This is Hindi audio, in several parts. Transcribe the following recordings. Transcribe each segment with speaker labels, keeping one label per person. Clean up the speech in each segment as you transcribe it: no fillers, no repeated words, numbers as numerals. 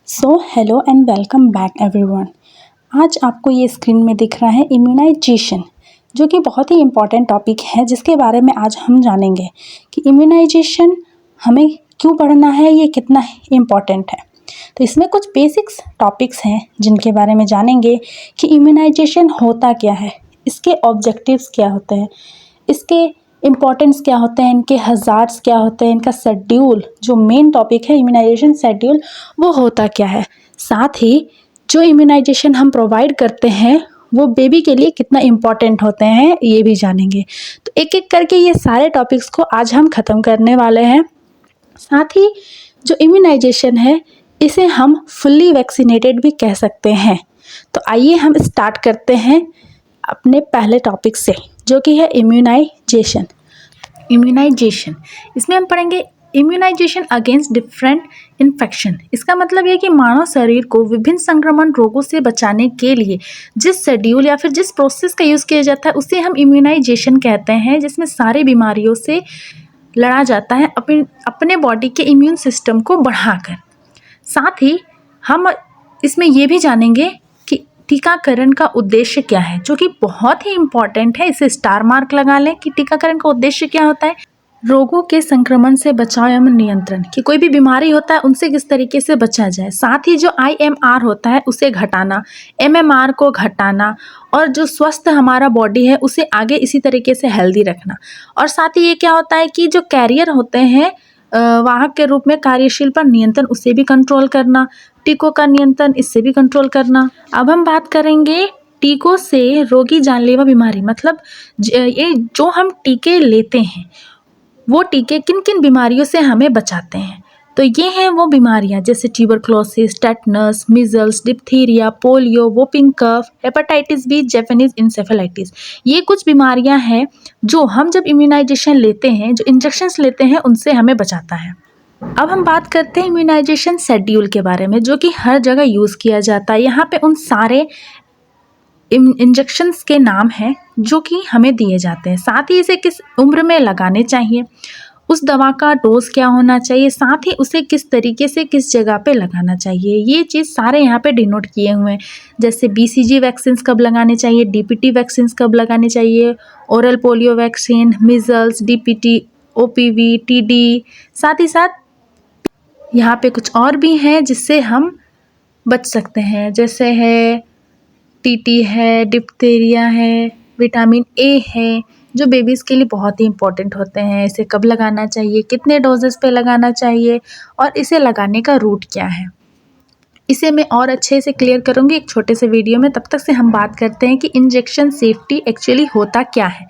Speaker 1: So hello and welcome back everyone. आज आपको ये स्क्रीन में दिख रहा है इम्यूनाइजेशन, जो कि बहुत ही इम्पॉर्टेंट टॉपिक है जिसके बारे में आज हम जानेंगे कि इम्यूनाइजेशन हमें क्यों पढ़ना है, ये कितना इम्पॉर्टेंट है। तो इसमें कुछ बेसिक्स टॉपिक्स हैं जिनके बारे में जानेंगे कि इम्यूनाइजेशन होता क्या है, इसके ऑब्जेक्टिव्स क्या होते हैं, इसके इम्पॉर्टेंस क्या होते हैं, इनके हज़ार्ड्स क्या होते हैं, इनका शेड्यूल जो मेन टॉपिक है इम्यूनाइजेशन शेड्यूल वो होता क्या है। साथ ही जो इम्यूनाइजेशन हम प्रोवाइड करते हैं वो बेबी के लिए कितना इम्पॉर्टेंट होते हैं ये भी जानेंगे। तो एक एक करके ये सारे टॉपिक्स को आज हम ख़त्म करने वाले हैं। साथ ही जो इम्यूनाइजेशन है इसे हम फुल्ली वैक्सीनेटेड भी कह सकते हैं। तो आइए हम स्टार्ट करते हैं अपने पहले टॉपिक से, जो कि है इम्यूनाइजेशन। इसमें हम पढ़ेंगे इम्यूनाइजेशन अगेंस्ट डिफरेंट इन्फेक्शन। इसका मतलब यह कि मानव शरीर को विभिन्न संक्रमण रोगों से बचाने के लिए जिस शेड्यूल या फिर जिस प्रोसेस का यूज़ किया जाता है उसे हम इम्यूनाइजेशन कहते हैं, जिसमें सारी बीमारियों से लड़ा जाता है अपने बॉडी के इम्यून सिस्टम को बढ़ाकर। साथ ही हम इसमें ये भी जानेंगे कि टीकाकरण का उद्देश्य क्या है, जो कि बहुत ही इम्पॉर्टेंट है। इसे स्टार मार्क लगा लें कि टीकाकरण का उद्देश्य क्या होता है। रोगों के संक्रमण से बचाव एवं नियंत्रण, कि कोई भी बीमारी होता है उनसे किस तरीके से बचा जाए। साथ ही जो IMR होता है उसे घटाना, MMR को घटाना, और जो स्वस्थ हमारा बॉडी है उसे आगे इसी तरीके से हेल्दी रखना। और साथ ही ये क्या होता है कि जो कैरियर होते हैं वाहक के रूप में कार्यशील पर नियंत्रण, उसे भी कंट्रोल करना, टीकों का नियंत्रण, इससे भी कंट्रोल करना। अब हम बात करेंगे टीकों से रोगी जानलेवा बीमारी, मतलब ये जो हम टीके लेते हैं वो टीके किन किन बीमारियों से हमें बचाते हैं। तो ये हैं वो बीमारियां जैसे tuberculosis, tetanus, measles, diphtheria, polio, whooping cough, hepatitis B, Japanese encephalitis. ये कुछ बीमारियां हैं जो हम जब इम्यूनाइजेशन लेते हैं, जो इंजेक्शंस लेते हैं, उनसे हमें बचाता है। अब हम बात करते हैं इम्यूनाइजेशन शेड्यूल के बारे में, जो कि हर जगह यूज़ किया जाता है। यहाँ पे उन सारे इंजेक्शंस के नाम हैं जो कि हमें दिए जाते हैं। साथ ही इसे किस उम्र में लगाने चाहिए, उस दवा का डोज क्या होना चाहिए, साथ ही उसे किस तरीके से किस जगह पे लगाना चाहिए, ये चीज़ सारे यहाँ पे डिनोट किए हुए हैं। जैसे BCG वैक्सीन कब लगाने चाहिए, DPT वैक्सीन कब लगाने चाहिए, oral polio vaccine, measles, DPT, OPV, TD। साथ ही साथ यहाँ पे कुछ और भी हैं जिससे हम बच सकते हैं, जैसे है TT है, डिप्थीरिया है, विटामिन A है, जो बेबीज़ के लिए बहुत ही इम्पोर्टेंट होते हैं। इसे कब लगाना चाहिए, कितने डोजेस पे लगाना चाहिए, और इसे लगाने का रूट क्या है, इसे मैं और अच्छे से क्लियर करूँगी एक छोटे से वीडियो में। तब तक से हम बात करते हैं कि इंजेक्शन सेफ्टी एक्चुअली होता क्या है,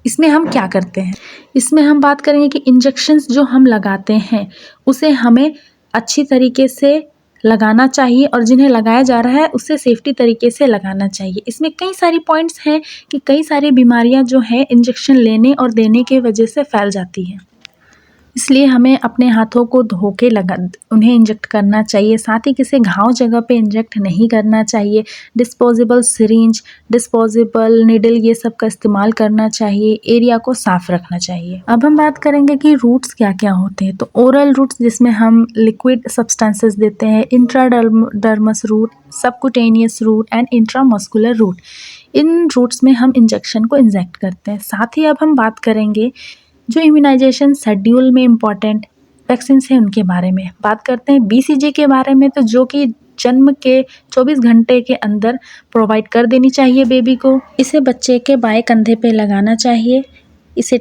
Speaker 1: इसमें हम क्या करते हैं। इसमें हम बात करेंगे कि इंजेक्शंस जो हम लगाते हैं उसे हमें अच्छी तरीके से लगाना चाहिए, और जिन्हें लगाया जा रहा है उसे सेफ्टी तरीके से लगाना चाहिए। इसमें कई सारी पॉइंट्स हैं कि कई सारी बीमारियां जो हैं इंजेक्शन लेने और देने के वजह से फैल जाती हैं, इसलिए हमें अपने हाथों को धो के उन्हें इंजेक्ट करना चाहिए। साथ ही किसी घाव जगह पे इंजेक्ट नहीं करना चाहिए। डिस्पोजेबल सिरिंज, डिस्पोजेबल निडल, ये सब का इस्तेमाल करना चाहिए। एरिया को साफ रखना चाहिए। अब हम बात करेंगे कि रूट्स क्या क्या होते हैं। तो ओरल रूट्स, जिसमें हम लिक्विड सब्सटेंसेस देते हैं, intradermal route, subcutaneous route and intramuscular route. इन रूट्स में हम इंजेक्शन को इंजेक्ट करते हैं। साथ ही अब हम बात करेंगे जो इम्यूनाइजेशन शेड्यूल में इम्पॉर्टेंट वैक्सीन्स हैं उनके बारे में। बात करते हैं BCG के बारे में, तो जो कि जन्म के 24 घंटे के अंदर प्रोवाइड कर देनी चाहिए बेबी को। इसे बच्चे के बाएं कंधे पे लगाना चाहिए। इसे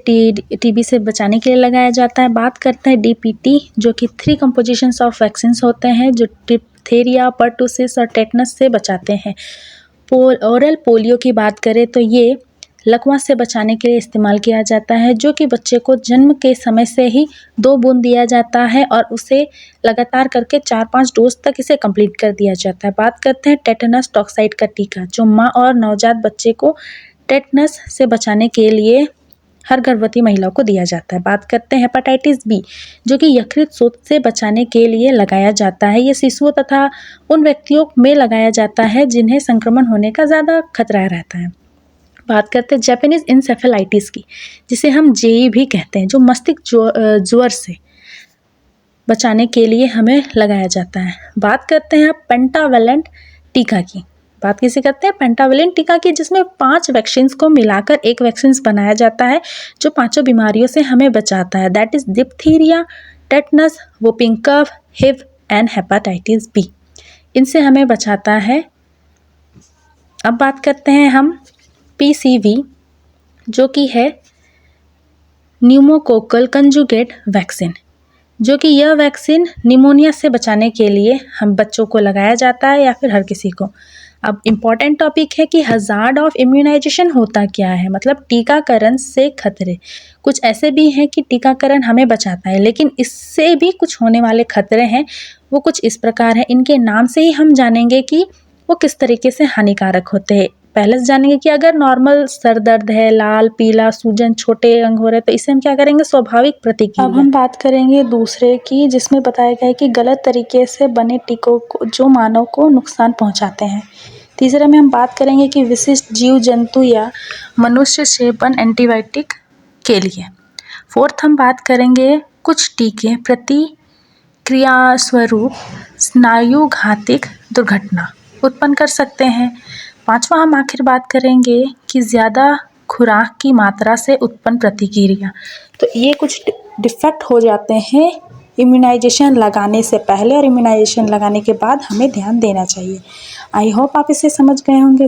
Speaker 1: TB से बचाने के लिए लगाया जाता है। बात करते हैं DPT, जो कि 3 कंपोजिशंस ऑफ वैक्सीन्स होते हैं जो डिप्थीरिया, पर्टुसिस और टेटनस से बचाते हैं। ओरल पोलियो की बात करें तो ये लकवा से बचाने के लिए इस्तेमाल किया जाता है, जो कि बच्चे को जन्म के समय से ही 2 बूंद दिया जाता है और उसे लगातार करके 4-5 डोज तक इसे कंप्लीट कर दिया जाता है। बात करते हैं टेटनस टॉक्साइड का टीका, जो माँ और नवजात बच्चे को टेटनस से बचाने के लिए हर गर्भवती महिला को दिया जाता है। बात करते हैं हेपेटाइटिस बी, जो कि यकृत शोथ से बचाने के लिए लगाया जाता है। ये शिशुओं तथा उन व्यक्तियों में लगाया जाता है जिन्हें संक्रमण होने का ज़्यादा खतरा रहता है। बात करते हैं जापानीज इंसेफेलाइटिस की, जिसे हम JE भी कहते हैं, जो मस्तिष्क ज्वर से बचाने के लिए हमें लगाया जाता है। बात करते हैं अब पेंटावेलेंट टीका की। बात किसे करते हैं? पेंटावेलेंट टीका की, जिसमें 5 वैक्सीन्स को मिलाकर एक वैक्सीन्स बनाया जाता है जो 5 बीमारियों से हमें बचाता है। That is diphtheria, tetanus, whooping cough, Hib and hepatitis B. इनसे हमें बचाता है। अब बात करते हैं हम PCV, जो कि है न्यूमोकोकल कंजुगेट वैक्सीन, जो कि यह वैक्सीन निमोनिया से बचाने के लिए हम बच्चों को लगाया जाता है या फिर हर किसी को। अब इम्पॉर्टेंट टॉपिक है कि हज़ार्ड ऑफ इम्यूनाइजेशन होता क्या है, मतलब टीकाकरण से खतरे। कुछ ऐसे भी हैं कि टीकाकरण हमें बचाता है, लेकिन इससे भी कुछ होने वाले खतरे हैं, वो कुछ इस प्रकार हैं। इनके नाम से ही हम जानेंगे कि वो किस तरीके से हानिकारक होते हैं। पहले से जानेंगे कि अगर नॉर्मल सर दर्द है, लाल, पीला, सूजन, छोटे अंग हो रहे हैं, तो इसे हम क्या करेंगे? स्वाभाविक प्रतिक्रिया। अब हम बात करेंगे दूसरे की, जिसमें बताया गया है कि गलत तरीके से बने टीकों को जो मानव को नुकसान पहुंचाते हैं। तीसरे में हम बात करेंगे कि विशिष्ट जीव जंतु या मनुष्य से बने एंटीबायोटिक के लिए। फोर्थ हम बात करेंगे कुछ टीके प्रतिक्रिया स्वरूप स्नायुघातिक दुर्घटना उत्पन्न कर सकते हैं। पांचवा हम आखिर बात करेंगे कि ज़्यादा खुराक की मात्रा से उत्पन्न प्रतिक्रिया। तो ये कुछ डिफेक्ट हो जाते हैं इम्यूनाइजेशन लगाने से पहले और इम्यूनाइजेशन लगाने के बाद हमें ध्यान देना चाहिए। आई होप आप इसे समझ गए होंगे।